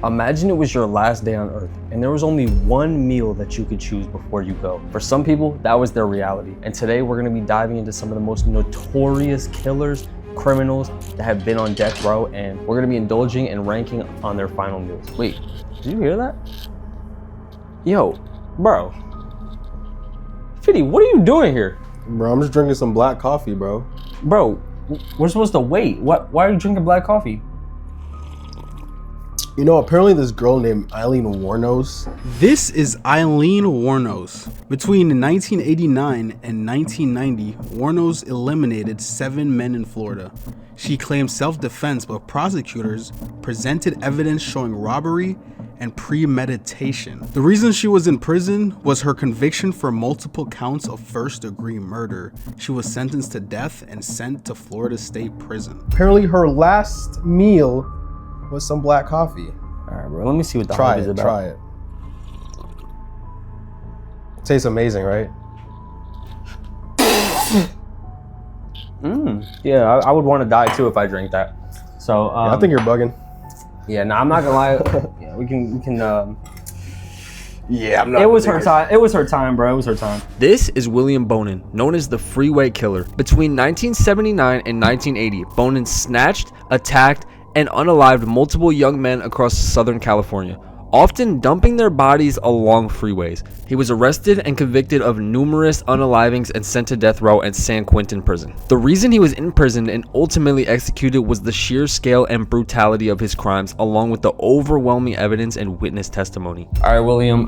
Imagine it was your last day on Earth and there was only one meal that you could choose before you go. For some people, that was their reality. And today we're gonna be diving into some of the most notorious killers, criminals that have been on death row, and we're gonna be indulging and ranking on their final meals. Wait, did you hear that? Yo, bro. Fiddy, what are you doing here? Bro, I'm just drinking some black coffee, bro. Bro, we're supposed to wait. Why are you drinking black coffee? You know, apparently this girl named Aileen Wuornos. This is Aileen Wuornos. Between 1989 and 1990, Wuornos eliminated 7 men in Florida. She claimed self-defense, but prosecutors presented evidence showing robbery and premeditation. The reason she was in prison was her conviction for multiple counts of first-degree murder. She was sentenced to death and sent to Florida State Prison. Apparently her last meal was some black coffee. All right, bro, let me see what the hype is about. Try it. Tastes amazing, right? Yeah, I would want to die too if I drank that. So I think you're bugging. Yeah, no, I'm not gonna lie. Yeah, we can. Yeah, I'm not. It was her time. It was her time, bro. It was her time. This is William Bonin, known as the Freeway Killer. Between 1979 and 1980, Bonin snatched, attacked, and unalived multiple young men across Southern California, often dumping their bodies along freeways. He was arrested and convicted of numerous unalivings and sent to death row at San Quentin prison. The reason he was imprisoned and ultimately executed was the sheer scale and brutality of his crimes, along with the overwhelming evidence and witness testimony. All right, William,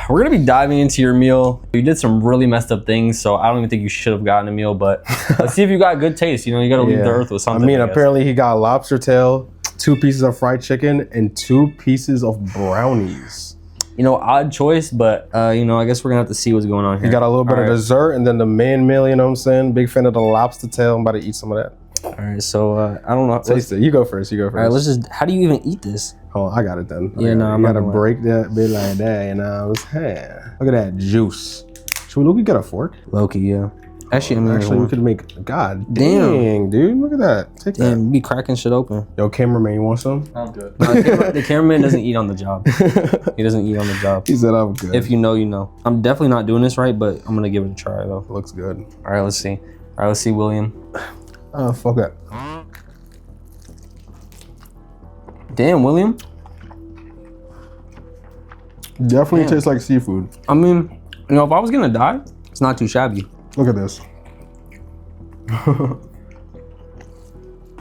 we're gonna be diving into your meal. You did some really messed up things, so I don't even think you should have gotten a meal, but let's see if you got good taste. You know, you gotta leave the earth with something. I mean, apparently he got lobster tail, 2 pieces of fried chicken, and 2 pieces of brownies. You know, odd choice, but you know, I guess we're gonna have to see what's going on here. You got a little bit of dessert and then the main meal, you know what I'm saying? Big fan of the lobster tail. I'm about to eat some of that. All right, so I don't know. Taste it. You go first. All right, let's just. How do you even eat this? Oh, I got it then. Yeah, no, I'm not not gonna break that bit like that, you know what I'm saying? Look at that juice. Should we get a fork? Loki, yeah. Actually, we could make. God dang, dude, look at that. Take that. Damn, be cracking shit open. Yo, cameraman, you want some? I'm good. The cameraman doesn't eat on the job. He doesn't eat on the job. He said I'm good. If you know, you know. I'm definitely not doing this right, but I'm gonna give it a try though. Looks good. All right, let's see. All right, let's see, William. Oh, fuck that. Damn, William. Definitely tastes like seafood. I mean, you know, if I was gonna die, it's not too shabby. Look at this. I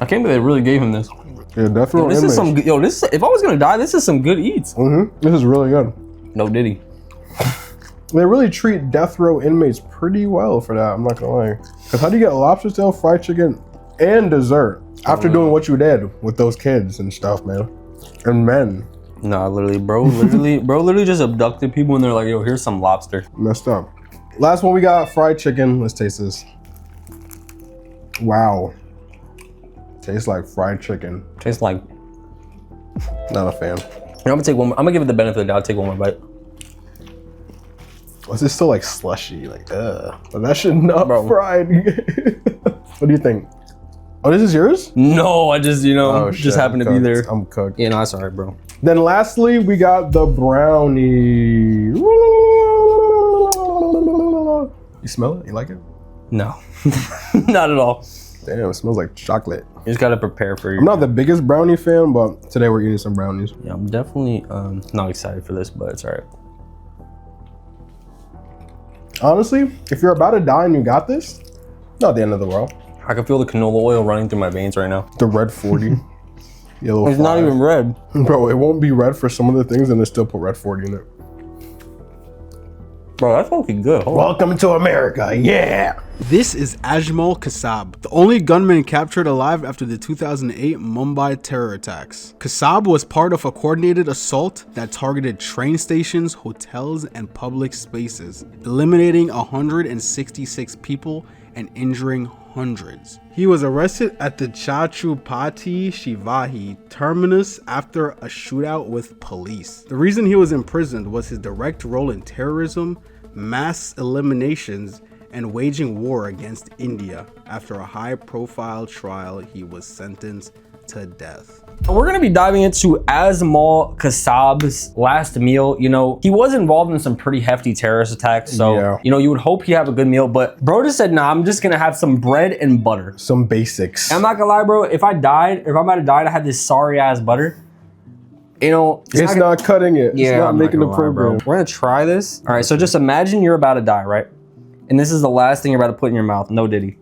can't believe they really gave him this. Yeah, definitely. Yo, this is some. Yo, this. If I was gonna die, this is some good eats. This is really good. No diddy. They really treat death row inmates pretty well for that. I'm not gonna lie. Cause how do you get lobster tail, fried chicken, and dessert after doing what you did with those kids and stuff, man, and men? Nah, literally, bro. Literally just abducted people and they're like, yo, here's some lobster. Messed up. Last one we got, fried chicken. Let's taste this. Wow. Tastes like fried chicken. Tastes like. Not a fan. I'm gonna take one. I'm gonna give it the benefit of the doubt. Take one more bite. Is this still like slushy? Like, but that shit not Bro. fried. What do you think? Oh, this is yours? No, I just, you know, just happened to be there. I'm cooked. Yeah, no, that's all right, bro. Then lastly, we got the brownie. You smell it? You like it? No, not at all. Damn, it smells like chocolate. You just gotta prepare for your. I'm not the biggest brownie fan, but today we're eating some brownies. Yeah, I'm definitely not excited for this, but it's all right. Honestly, if you're about to die and you got this, not the end of the world. I can feel the canola oil running through my veins right now. The red 40. Yellow It's 5. not even red. Bro, it won't be red for some of the things and they still put red 40 in it. Bro, that's fucking good. Hold on. Welcome to America, yeah! This is Ajmal Kasab, the only gunman captured alive after the 2008 Mumbai terror attacks. Kasab was part of a coordinated assault that targeted train stations, hotels, and public spaces, eliminating 166 people and injuring hundreds. He was arrested at the Chhatrapati Shivaji terminus after a shootout with police. The reason he was imprisoned was his direct role in terrorism, mass eliminations, and waging war against India. After a high-profile trial, he was sentenced to death. We're gonna be diving into Ajmal Kasab's last meal. You know, he was involved in some pretty hefty terrorist attacks, so Yeah. you know, you would hope he have a good meal. But bro just said, nah, I'm just gonna have some bread and butter. Some basics. I'm not gonna lie, bro. If I'm about to die, and I had this sorry ass butter. You know, It's not cutting it. yeah, It's not I'm making the gonna lie, program. bro. We're gonna try this. All right, so just imagine you're about to die, right? And this is the last thing you're about to put in your mouth. No diddy.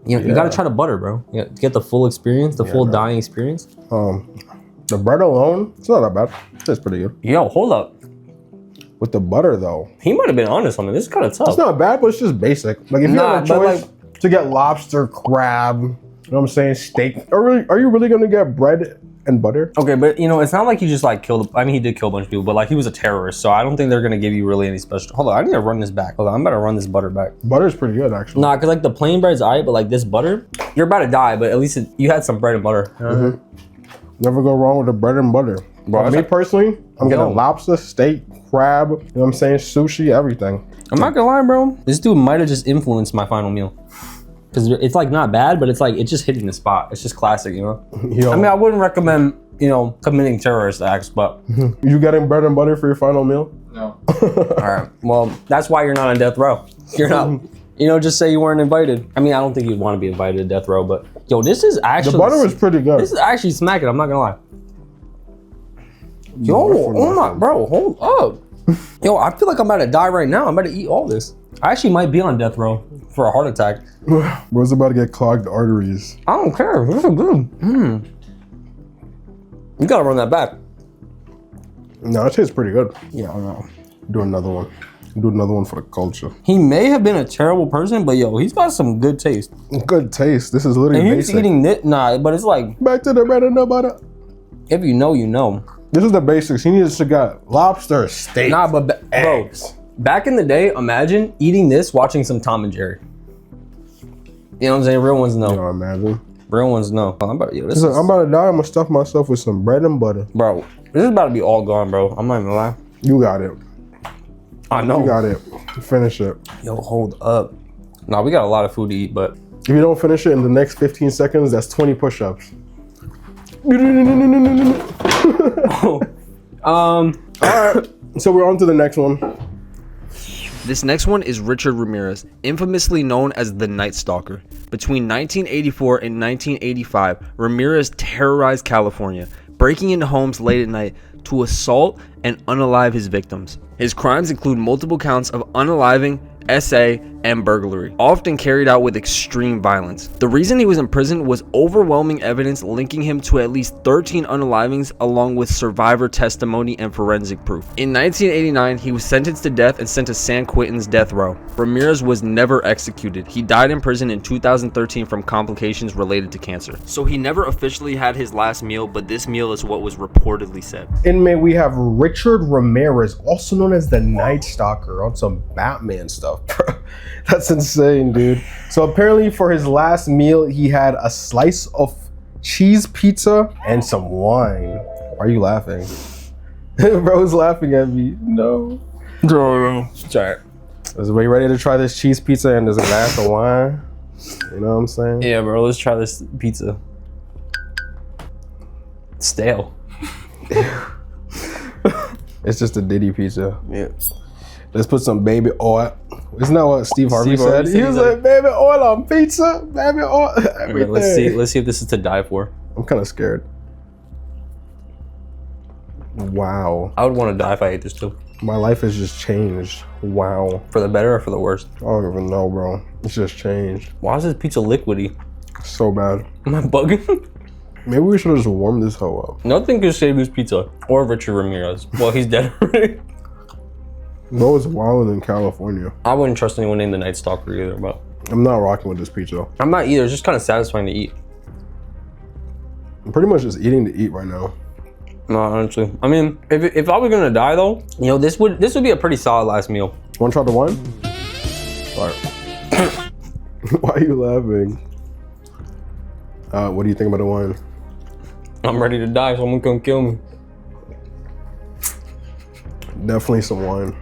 You know, you gotta try the butter, bro. You gotta get the full experience, the full dying experience. The bread alone, it's not that bad. It's pretty good. Yo, hold up. With the butter though, He might have been honest on it. This is kind of tough. it's not bad, but it's just basic. Like if you Nah, have a but, choice to get lobster, crab, you know what I'm saying, steak. Are you really gonna get bread and butter? Okay, but you know, it's not like he just like killed. I mean, he did kill a bunch of people, but like he was a terrorist, so I don't think they're gonna give you really any special. Hold on, I need to run this back. Hold on, I'm about to run this butter back. Butter's pretty good actually. Nah, cause like the plain bread's alright, but like this butter, you're about to die, but at least you had some bread and butter. Never go wrong with the bread and butter. Bro, But me personally, I'm Yo. getting lobster, steak, crab, you know what I'm saying, sushi, everything. I'm not gonna lie, bro. This dude might have just influenced my final meal. Cause it's like not bad, but it's like it's just hitting the spot. It's just classic, you know. Yo, I mean, I wouldn't recommend, you know, committing terrorist acts, but you getting bread and butter for your final meal? No. all right. Well, that's why you're not on death row. You're not. You know, just say you weren't invited. I mean, I don't think you'd want to be invited to death row, but yo, this is actually The butter was pretty good. This is actually smacking. I'm not gonna lie. Yo, oh my, bro, hold up. Yo, I feel like I'm about to die right now. I'm about to eat all this. I actually might be on death row for a heart attack. Bro's about to get clogged arteries. I don't care. This is good. You gotta run that back. No, it tastes pretty good. Yeah, I know. Do another one. Do another one for the culture. He may have been a terrible person, but yo, he's got some good taste. Good taste. This is literally And he's basic. eating it. Nah, but it's like, Back to the bread and the butter. if you know, you know. This is the basics. He needs to get lobster, steak, Nah, but bro, eggs. back in the day, imagine eating this, watching some Tom and Jerry. You know what I'm saying? Real ones know. You know, imagine. Real ones know. I'm about, yo, this Listen, is, I'm about to die. I'm gonna stuff myself with some bread and butter. bro, this is about to be all gone, bro. I'm not even gonna lie. You got it. I know. You got it. Finish it. Yo, hold up. Nah, we got a lot of food to eat, but If you don't finish it in the next 15 seconds, that's 20 push-ups. All right. So we're on to the next one. This next one is Richard Ramirez, infamously known as the Night Stalker. Between 1984 and 1985, Ramirez terrorized California, breaking into homes late at night to assault and unalive his victims. His crimes include multiple counts of unaliving, SA, and burglary, often carried out with extreme violence. The reason he was in prison was overwhelming evidence linking him to at least 13 unalivings, along with survivor testimony and forensic proof. In 1989, he was sentenced to death and sent to San Quentin's death row. Ramirez was never executed. He died in prison in 2013 from complications related to cancer. So he never officially had his last meal, but this meal is what was reportedly said. Inmate, we have Richard Ramirez, also known as the Night Stalker, on some Batman stuff, bro. That's insane, dude. So apparently for his last meal, he had a slice of cheese pizza and some wine. Why are you laughing? Bro's laughing at me. No. sorry. Is we ready to try this cheese pizza and there's a glass of wine? You know what I'm saying? Yeah, bro, let's try this pizza. It's stale. It's just a Diddy pizza. Yeah. Let's put some baby oil. Isn't that what Steve Harvey Steve Harvey said? said He was he's like, baby oil on pizza, baby oil, everything. Let's see if this is to die for. I'm kind of scared. Wow. I would want to die if I ate this too. My life has just changed. Wow. For the better or for the worse? I don't even know, bro. It's just changed. Why is this pizza liquidy? So bad. Am I bugging? Maybe we should have just warmed this hoe up. Nothing could save this pizza. Or Richard Ramirez. Well, he's dead already. Bro, it's wild in California. I wouldn't trust anyone named the Night Stalker either, but I'm not rocking with this pizza. I'm not either. It's just kind of satisfying to eat. I'm pretty much just eating to eat right now. No, honestly. I mean, if I was gonna die though, you know, this would be a pretty solid last meal. Want to try the wine? All right. Why are you laughing? What do you think about the wine? I'm ready to die. Someone come kill me. Definitely some wine.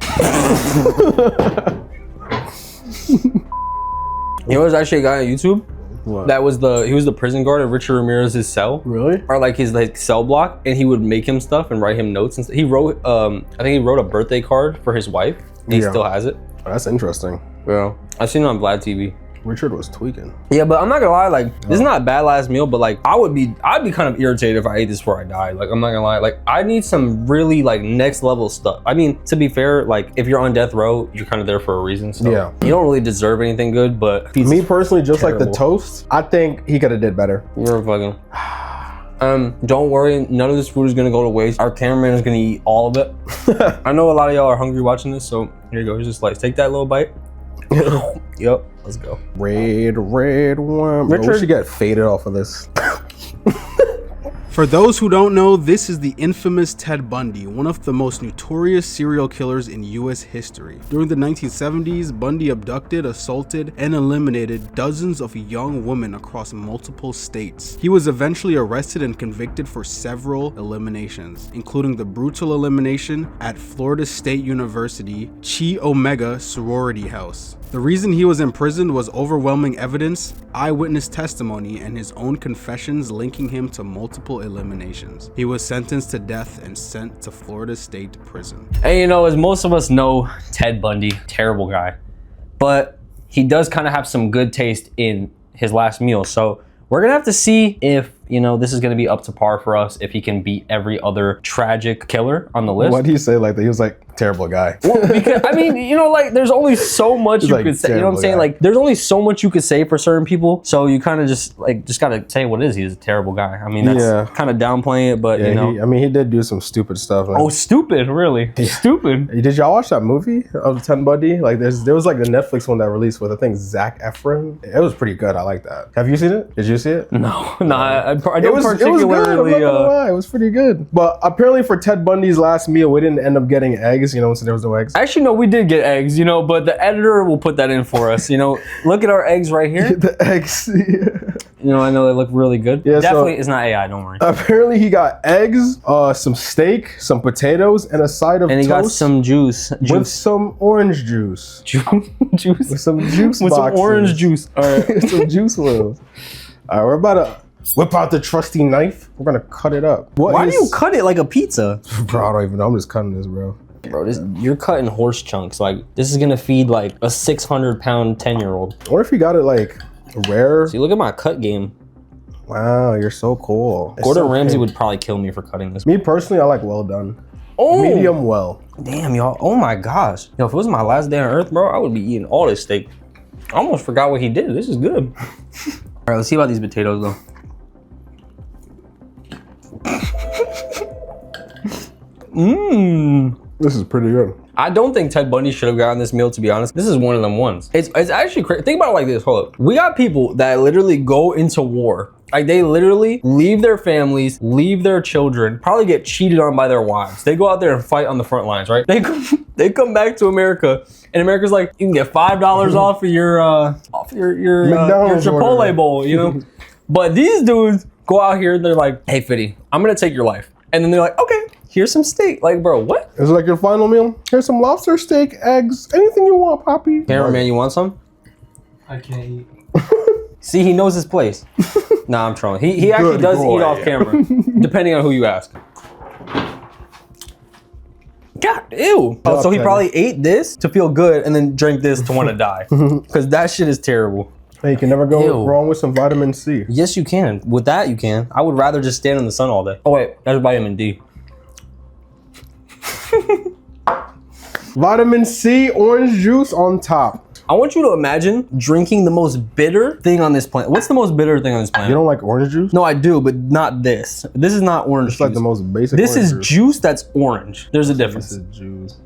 You know, there's actually a guy on YouTube. What? He was the prison guard at Richard Ramirez's cell. Really? Or like his cell block, and he would make him stuff and write him notes and stuff. He wrote, I think he wrote a birthday card for his wife. He still has it. That's interesting. Yeah, I've seen it on Vlad TV. Richard was tweaking. Yeah, but I'm not gonna lie, like this is not a bad last meal, but like I'd be kind of irritated if I ate this before I died. Like I'm not gonna lie, like I need some really like next level stuff. I mean, to be fair, like if you're on death row, you're kind of there for a reason. So Yeah. you don't really deserve anything good, but Me personally, just like the terrible. toast, I think he could have did better. You're a fucking. Don't worry, none of this food is gonna go to waste. Our cameraman is gonna eat all of it. I know a lot of y'all are hungry watching this, so here you go. Here's a slice. Take that little bite. Yep, let's go. Red wine. Bro, we Richard- should get faded off of this. For those who don't know, this is the infamous Ted Bundy, one of the most notorious serial killers in US history. During the 1970s, Bundy abducted, assaulted, and eliminated dozens of young women across multiple states. He was eventually arrested and convicted for several eliminations, including the brutal elimination at Florida State University Chi Omega sorority house. The reason he was imprisoned was overwhelming evidence, eyewitness testimony, and his own confessions linking him to multiple eliminations. He was sentenced to death and sent to Florida State Prison. And you know, as most of us know, Ted Bundy, terrible guy. But he does kind of have some good taste in his last meal. So we're gonna have to see if, you know, this is gonna be up to par for us, if he can beat every other tragic killer on the list. Why'd he say like that? He was like, terrible guy. Well, because I mean, you know, like there's only so much He's you like, could say. You know what I'm terrible saying? guy. Like there's only so much you could say for certain people. So you kind of just gotta say what it is. He's a terrible guy. I mean, that's Yeah. kind of downplaying it, but Yeah, you know. he did do some stupid stuff. Man. Oh, stupid! Really? Stupid. Did y'all watch that movie of Ted Bundy? Like, there was like the Netflix one that released with I think Zac Efron. It was pretty good. I like that. Have you seen it? Did you see it? No, I It don't was good. I'm particularly. not gonna lie. It was pretty good. But apparently for Ted Bundy's last meal, we didn't end up getting eggs. You know, so there was no eggs. Actually, no, we did get eggs, you know, but the editor will put that in for us. You know, look at our eggs right here. The eggs. You know, I know they look really good. Yeah, Definitely, so- it's not AI. Don't worry. Apparently he got eggs, some steak, some potatoes, and a side of And he toast got some juice. with some orange juice. juice. With some juice With some boxes. orange juice. All right. Some juice wheels. All right, we're about to whip out the trusty knife. We're gonna cut it up. Why do you cut it like a pizza? Bro, I don't even know. I'm just cutting this, bro. Bro, you're cutting horse chunks. Like, this is gonna feed like a 600-pound 10-year-old. What if you got it like rare? See, look at my cut game. Wow, you're so cool. It's Gordon so Ramsay pink. would probably kill me for cutting this. Me personally, I like well done. Oh, Medium well. damn, y'all. Oh my gosh. Yo, if it was my last day on earth, bro, I would be eating all this steak. I almost forgot what he did. This is good. All right, let's see about these potatoes, though. Mmm. This is pretty good. I don't think Ted Bundy should have gotten this meal, to be honest. This is one of them ones. It's actually crazy. Think about it like this. Hold up. We got people that literally go into war. Like, they literally leave their families, leave their children, probably get cheated on by their wives. They go out there and fight on the front lines, right? They come back to America, and America's like, you can get $5 off of your McDonald's Chipotle order. bowl, you know? But these dudes go out here and they're like, hey, Fitty, I'm gonna take your life. And then they're like, okay, here's some steak. Like, bro, what? Is it like your final meal? Here's some lobster steak, eggs, anything you want, Poppy. Cameraman, you want some? I can't eat. See, he knows his place. Nah, I'm trolling. He actually Good does boy. eat off camera, depending on who you ask. God, ew. Oh, so he probably ate this to feel good and then drank this to want to die. Because that shit is terrible. Hey, you can never go Ew. wrong with some vitamin C. Yes, you can. With that, you can. I would rather just stand in the sun all day. Oh, wait. That's vitamin D. Vitamin C, orange juice on top. I want you to imagine drinking the most bitter thing on this planet. What's the most bitter thing on this planet? You don't like orange juice? No, I do, but not this. This is not orange It's like juice. the most basic. This orange is juice. juice that's orange. There's a This difference. is juice.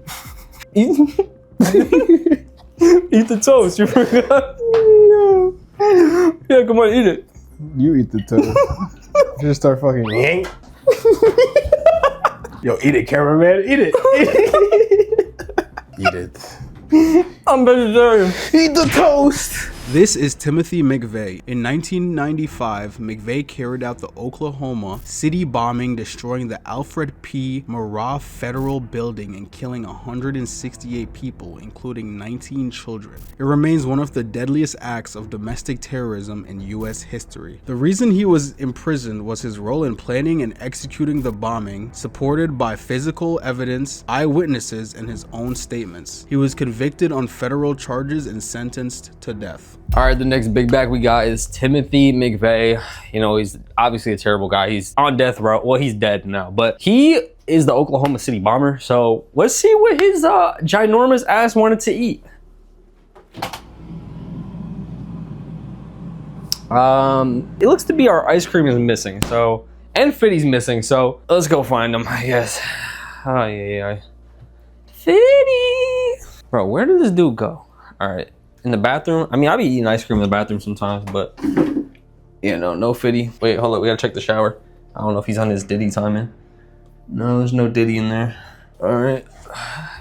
Eat the toast. You forgot. Yeah, come on, eat it. You eat the toast. Just start fucking yank. Yo, eat it, cameraman. Eat it. Eat it. I'm vegetarian. Eat the toast. This is Timothy McVeigh. In 1995, McVeigh carried out the Oklahoma City bombing, destroying the Alfred P. Murrah Federal Building and killing 168 people, including 19 children. It remains one of the deadliest acts of domestic terrorism in U.S. history. The reason he was imprisoned was his role in planning and executing the bombing, supported by physical evidence, eyewitnesses, and his own statements. He was convicted on federal charges and sentenced to death. All right, the next big bag we got is Timothy McVeigh. You know, he's obviously a terrible guy. He's on death row. Well, he's dead now, but he is the Oklahoma City bomber. So let's see what his ginormous ass wanted to eat. It looks to be our ice cream is missing. So, and Fiddy's missing. So let's go find him, I guess. Oh, yeah. Fiddy! Bro, where did this dude go? All right. In the bathroom. I mean, I be eating ice cream in the bathroom sometimes, but yeah, no Fiddy. Wait, hold up, we gotta check the shower. I don't know if he's on his Diddy timing. No, there's no Diddy in there. All right,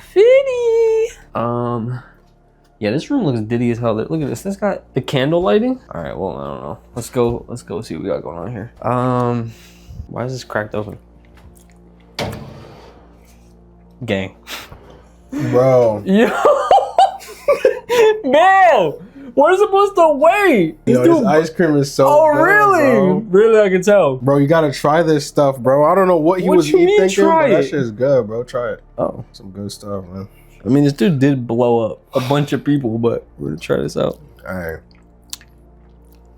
Fiddy. Yeah, this room looks Diddy as hell. Look at this. This got the candle lighting. All right, well, I don't know. Let's go see what we got going on here. Why is this cracked open? Gang. Bro. Yo. Bro, we're supposed to wait. Yo, this ice cream is so good, really? bro. Really, I can tell. Bro, you gotta try this stuff, bro. I don't know what he was thinking, but that shit's good, bro. Try it. Oh. Some good stuff, man. I mean, this dude did blow up a bunch of people, but we're gonna try this out. All right.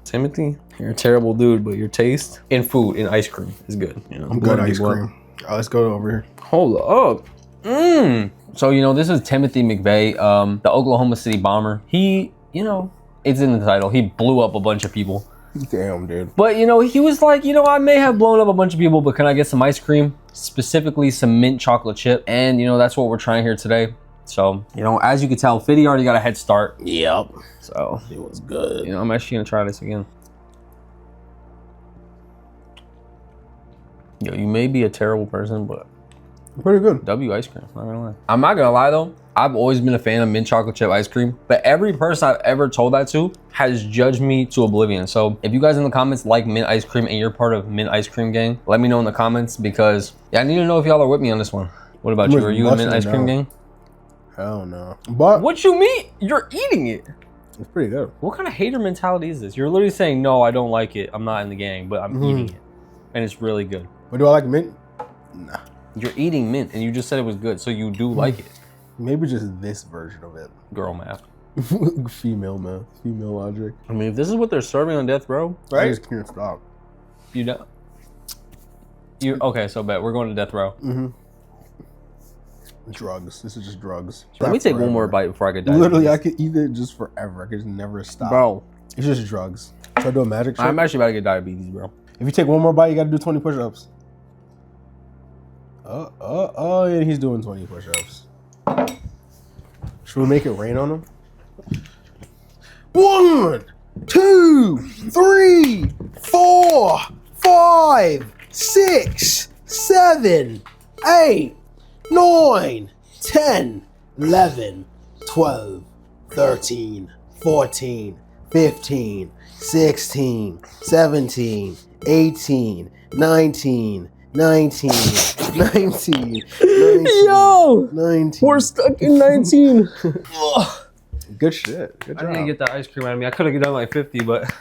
Timothy, you're a terrible dude, but your taste in food, in ice cream, is good. You know, I'm good ice cream. Let's go over here. Hold up. So, you know, this is Timothy McVeigh, the Oklahoma City bomber. He, you know, it's in the title. He blew up a bunch of people. Damn, dude. But, you know, he was like, you know, I may have blown up a bunch of people, but can I get some ice cream? Specifically some mint chocolate chip. And, you know, that's what we're trying here today. So, you know, as you can tell, Fiddy already got a head start. Yep. So, It was good. you know, I'm actually gonna try this again. Yo, you may be a terrible person, but Pretty good. W ice cream, not gonna lie. I'm not gonna lie though, I've always been a fan of mint chocolate chip ice cream, but every person I've ever told that to has judged me to oblivion. So if you guys in the comments like mint ice cream and you're part of mint ice cream gang, let me know in the comments because yeah, I need to know if y'all are with me on this one. What about you? Are you a mint ice cream gang? Hell no. But What you mean? You're eating it. it's pretty good. What kind of hater mentality is this? You're literally saying, no, I don't like it. I'm not in the gang, but I'm eating it. And it's really good. But do I like mint? Nah. You're eating mint and you just said it was good, so you do like it. Maybe just this version of it. Girl math. Female math. Female logic. I mean, if this is what they're serving on death row, I just can't stop. you don't. Okay, so bet we're going to death row. Drugs. This is just drugs. Let me take one more bite before I get die. Literally, I could eat it just forever. I could just never stop. Bro, It's just drugs. Should I do a magic trick? I'm actually about to get diabetes, bro. If you take one more bite, you gotta do 20 push-ups. And he's doing 20 push-ups. Should we make it rain on him? 1, 2, 3, 4, 5, 6, 7, 8, 9, 10, 11, 12, 13, 14, 15, 16, 17, 18, 19, 19, 19, 19, Yo! 19. We're stuck in 19. Good shit. Good I job. didn't get the ice cream out of me. I could have done like 50, but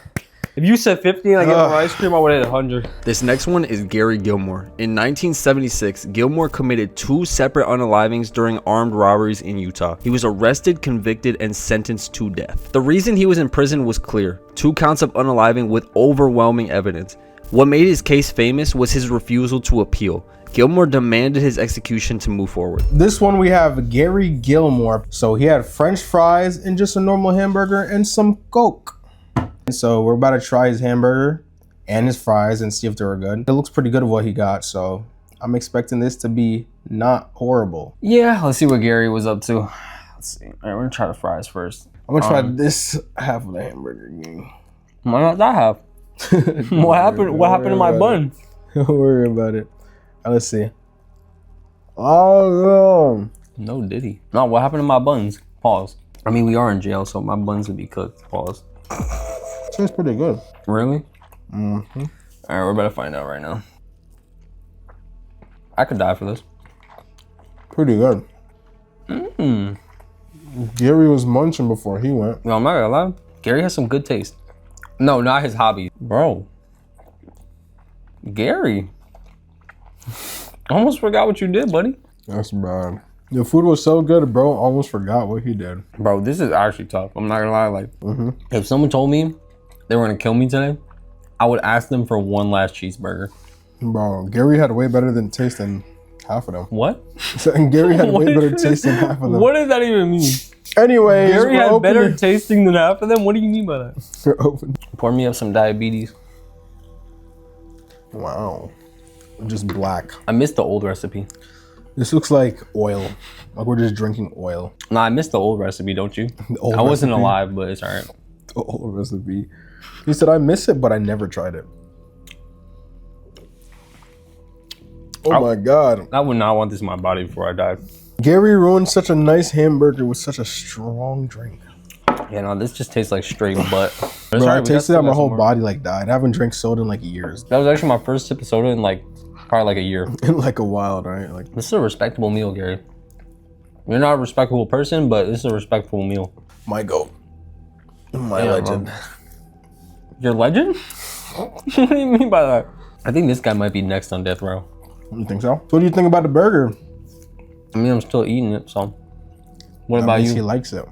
if you said 50 and I get more ice cream, I would have hit 100. This next one is Gary Gilmore. In 1976, Gilmore committed 2 separate unalivings during armed robberies in Utah. He was arrested, convicted, and sentenced to death. The reason he was in prison was clear: 2 counts of unaliving with overwhelming evidence. What made his case famous was his refusal to appeal. Gilmore demanded his execution to move forward. This one we have Gary Gilmore. So he had French fries and just a normal hamburger and some Coke. And so we're about to try his hamburger and his fries and see if they were good. It looks pretty good of what he got, so I'm expecting this to be not horrible. Yeah, let's see what Gary was up to. Let's see. All right, we're gonna try the fries first. I'm gonna try this half of the hamburger again. Why not that half? What happened? What happened to my bun? Don't worry about it. Let's see. Oh no, did he? No, what happened to my buns? Pause. I mean, we are in jail, so my buns would be cooked. Pause. Tastes pretty good. Really? Mm-hmm. All right, we're about to find out right now. I could die for this. Pretty good. Gary was munching before he went. No, I'm not gonna lie. Gary has some good taste. No, not his hobby. Bro. Gary. Almost forgot what you did, buddy. That's bad. The food was so good, bro. Almost forgot what he did. Bro, this is actually tough. I'm not gonna lie. Like, if someone told me they were gonna kill me today, I would ask them for one last cheeseburger. Bro, Gary had way better than taste than half of them. What? And Gary had way better taste than half of them. What does that even mean? Anyways, Gary we're had better opening- tasting than half of them? What do you mean by that? We're open. Pour me up some diabetes. Wow. Just black. I missed the old recipe. This looks like oil. Like we're just drinking oil. Nah, I missed the old recipe, don't you? The old I wasn't recipe. alive, but it's all right. The old recipe. He said, I miss it, but I never tried it. Oh my God. I would not want this in my body before I died. Gary ruined such a nice hamburger with such a strong drink. Yeah, no, this just tastes like straight butt. Bro, I tasted that my whole body like died. I haven't drank soda in like years. That was actually my first sip of soda in like probably like a year. In like a while, right? Like This is a respectable meal, Gary. You're not a respectable person, but this is a respectable meal. my goat. My Yeah, legend. Your legend? What do you mean by that? I think this guy might be next on death row. You think so? So what do you think about the burger? I mean, I'm still eating it, so. What That about means you? He likes it.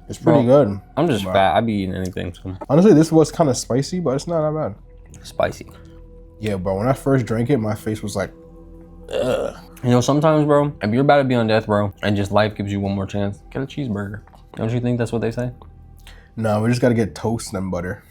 It's pretty Bro, good. I'm just Wow. fat. I'd be eating anything, so. Honestly, this was kind of spicy, but it's not that bad. Spicy. Yeah, bro. When I first drank it, my face was like, ugh. You know, sometimes, bro, if you're about to be on death row and just life gives you one more chance, get a cheeseburger. Don't you think that's what they say? No, we just gotta get toast and butter.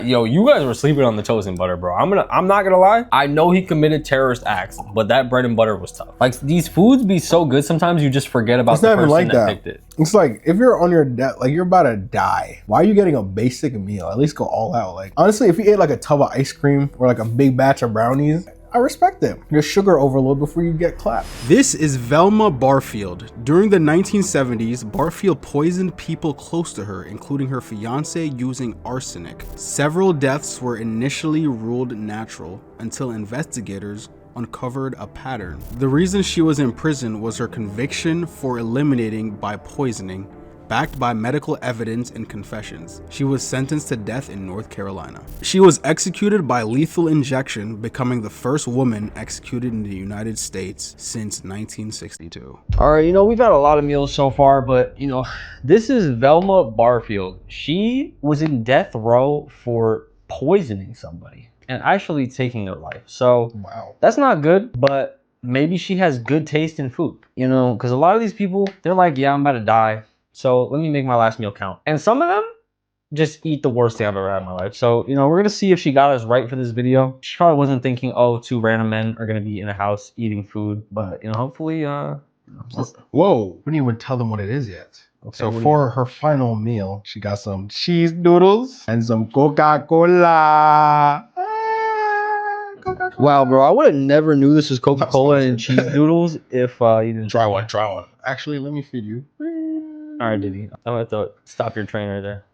Yo, you guys were sleeping on the toast and butter, bro. I'm not gonna lie. I know he committed terrorist acts, but that bread and butter was tough. Like, these foods be so good, sometimes you just forget about It's the not even person like that that. picked it. It's like if you're on your death, like you're about to die. Why are you getting a basic meal? At least go all out. Like honestly, if you ate like a tub of ice cream or like a big batch of brownies, I respect it. Your sugar overload before you get clapped. This is Velma Barfield. During the 1970s, Barfield poisoned people close to her, including her fiance, using arsenic. Several deaths were initially ruled natural until investigators uncovered a pattern. The reason she was in prison was her conviction for eliminating by poisoning, backed by medical evidence and confessions. She was sentenced to death in North Carolina. She was executed by lethal injection, becoming the first woman executed in the United States since 1962. All right, you know, we've had a lot of meals so far, but, you know, this is Velma Barfield. She was in death row for poisoning somebody and actually taking their life. So Wow. that's not good, but maybe she has good taste in food, you know, because a lot of these people, they're like, yeah, I'm about to die, so let me make my last meal count. And some of them just eat the worst thing I've ever had in my life. So, you know, we're gonna see if she got us right for this video. She probably wasn't thinking, oh, two random men are gonna be in a house eating food, but, you know, hopefully, Whoa. We didn't even tell them what it is yet. Okay, So what do you- for her final meal, she got some cheese noodles and some Coca-Cola. Coca-Cola. Wow, bro, I would have never knew this was Coca-Cola and cheese noodles if you didn't Try one. Actually, let me feed you. All right, Diddy. I'm gonna have to stop your train right there.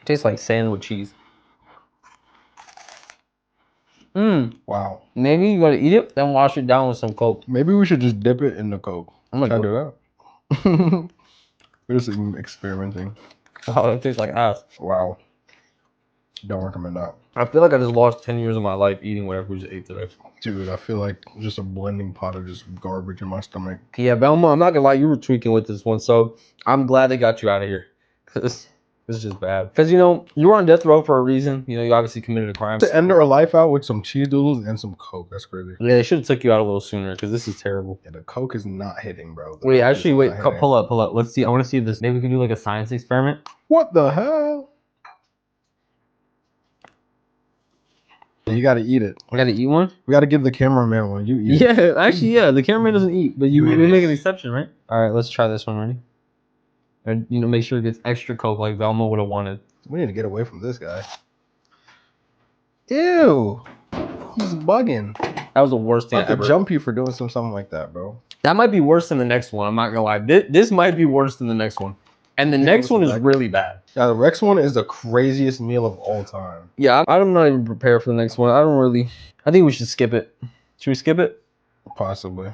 Tastes like sand with cheese. Wow. Maybe you gotta eat it, then wash it down with some Coke. Maybe we should just dip it in the Coke. I'm gonna Can I do do that? We're just experimenting. Oh, it tastes like ass. Wow. Don't recommend that. I feel like I just lost 10 years of my life eating whatever we just ate today. Dude, I feel like just a blending pot of just garbage in my stomach. Yeah, Velma, I'm not gonna lie, you were tweaking with this one, so I'm glad they got you out of here. Cause this is just bad. Cause you know, you were on death row for a reason. You know, you obviously committed a crime. To end her life out with some cheese doodles and some Coke. That's crazy. Yeah, they should have took you out a little sooner because this is terrible. Yeah, the Coke is not hitting, bro. The Wait, Coke actually, is wait, not hitting. pull up. Let's see. I want to see if this. Maybe we can do like a science experiment. What the hell? You gotta eat it. I gotta eat one. We gotta give the cameraman one. You eat it. Yeah, actually, yeah. The cameraman doesn't eat, but you eat we it. make an exception, right? All right, let's try this one. Ready? And you know, make sure it gets extra Coke like Velma would have wanted. We need to get away from this guy. Ew. He's bugging. That was the worst thing I I could ever. jump you for doing something like that, bro. That might be worse than the next one. I'm not gonna lie. This might be worse than the next one. And the next one is really bad. Yeah, the Rex one is the craziest meal of all time. Yeah, I'm not even prepared for the next one. I think we should skip it. Should we skip it? Possibly.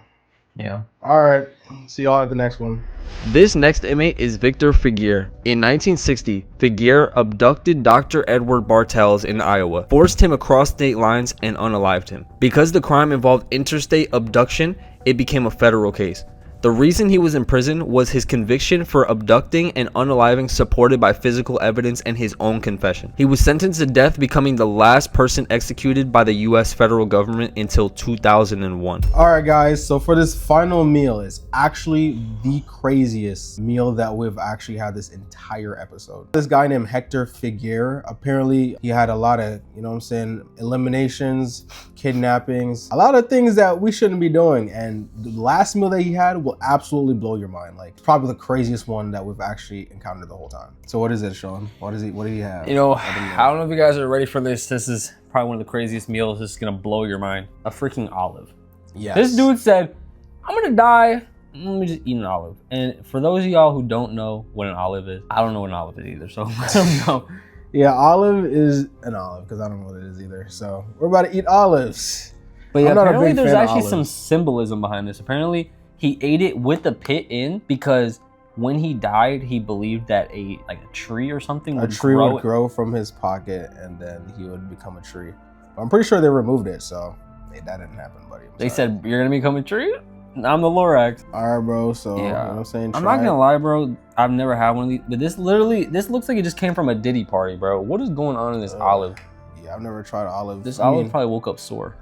Yeah. All right. See y'all at the next one. This next inmate is Victor Feguer. In 1960, Feguer abducted Dr. Edward Bartels in Iowa, forced him across state lines, and unalived him. Because the crime involved interstate abduction, it became a federal case. The reason he was in prison was his conviction for abducting and unaliving, supported by physical evidence and his own confession. He was sentenced to death, becoming the last person executed by the US federal government until 2001. All right, guys, so for this final meal, it's actually the craziest meal that we've actually had this entire episode. This guy named Hector Feguer, apparently he had a lot of, you know what I'm saying, eliminations, kidnappings, a lot of things that we shouldn't be doing. And the last meal that he had will absolutely blow your mind. Like, it's probably the craziest one that we've actually encountered the whole time. So what is it, Sean? What did he have? You know, I don't know if you guys are ready for this. This is probably one of the craziest meals. This is gonna blow your mind. A freaking olive. Yes. This dude said, I'm gonna die. Let me just eat an olive. And for those of y'all who don't know what an olive is, I don't know what an olive is either. So let them know. Yeah, olive is an olive because I don't know what it is either. So we're about to eat olives. But yeah, I'm not a apparently big there's fan of actually some olives. symbolism behind this. Apparently he ate it with the pit in because when he died, he believed that a tree or something would grow from his pocket and then he would become a tree. But I'm pretty sure they removed it, so that didn't happen, buddy. They said, you're gonna become a tree? I'm the Lorax. All right, bro. So Yeah. you know what I'm saying? I'm not gonna lie, bro. I've never had one of these, but this looks like it just came from a Diddy party, bro. What is going on in this olive? Yeah, I've never tried olive. This olive probably woke up sore.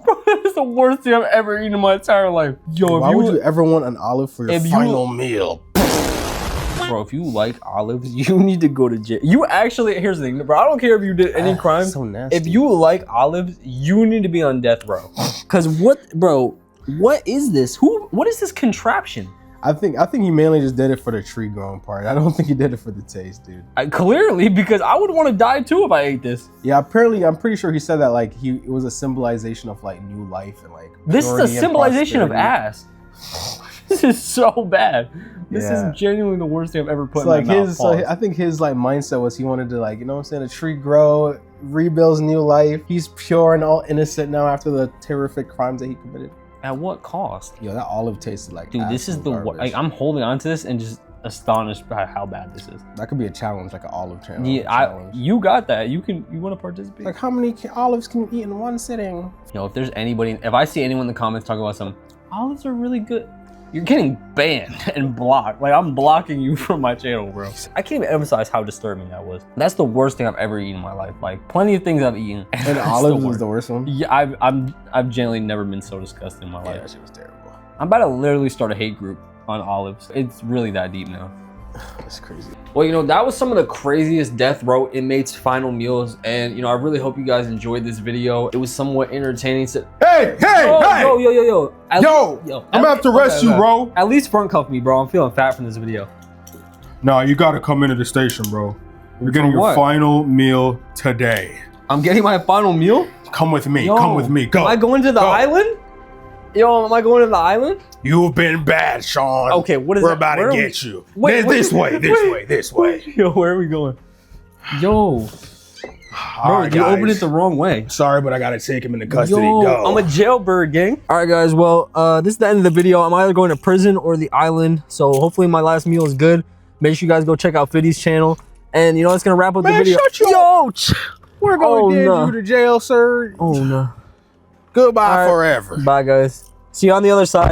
Bro, that is the worst thing I've ever eaten in my entire life. Yo, why would you ever want an olive for your final meal? Bro, if you like olives, you need to go to jail. You actually, here's the thing, bro. I don't care if you did any crime. So nasty. If you like olives, you need to be on death row. Cause what is this? What is this contraption? I think he mainly just did it for the tree growing part. I don't think he did it for the taste, dude. Clearly, because I would want to die too if I ate this. Yeah, apparently, I'm pretty sure he said that like it was a symbolization of like new life and like. This is a symbolization of ass. This is so bad. This Yeah. is genuinely the worst thing I've ever put So in my mouth. I think his like mindset was he wanted to like, you know what I'm saying, a tree grow, rebuilds new life. He's pure and all innocent now after the terrific crimes that he committed. At what cost? Yo, that olive tasted like Dude, this is the garbage. like I'm holding on to this and just astonished by how bad this is. That could be a challenge, like an olive challenge. Yeah, you got that. You want to participate? Like, how many olives can you eat in one sitting? You know, if I see anyone in the comments talking about some olives are really good, you're getting banned and blocked. Like, I'm blocking you from my channel, bro. I can't even emphasize how disturbing that was. That's the worst thing I've ever eaten in my life. Like, plenty of things I've eaten. And olives was the worst one? Yeah, I've genuinely never been so disgusted in my life. That shit was terrible. I'm about to literally start a hate group on olives. It's really that deep now. That's crazy. Well, you know, that was some of the craziest death row inmates' final meals. And, you know, I really hope you guys enjoyed this video. It was somewhat entertaining. Hey! Yo. I'm gonna have to arrest you, bro. At least front cuff me, bro. I'm feeling fat from this video. Nah, you gotta come into the station, bro. You're getting your what? final meal today. I'm getting my final meal? Come with me. Yo, Come with me. Go. Am I going to the island? Yo, am I going to the island? You've been bad, Sean. Okay, what is We're that? about Where to are get you. Wait, This way. Yo, where are we going? Yo, All bro, right, you guys. opened it the wrong way. Sorry, but I gotta take him into custody. Yo, Go. I'm a jailbird, gang. All right, guys. Well, this is the end of the video. I'm either going to prison or the island. So hopefully my last meal is good. Make sure you guys go check out Fiddy's channel. And you know, it's gonna wrap up the video. We're going to send you to jail, sir. Oh no. Goodbye All right. forever. Bye, guys. See you on the other side.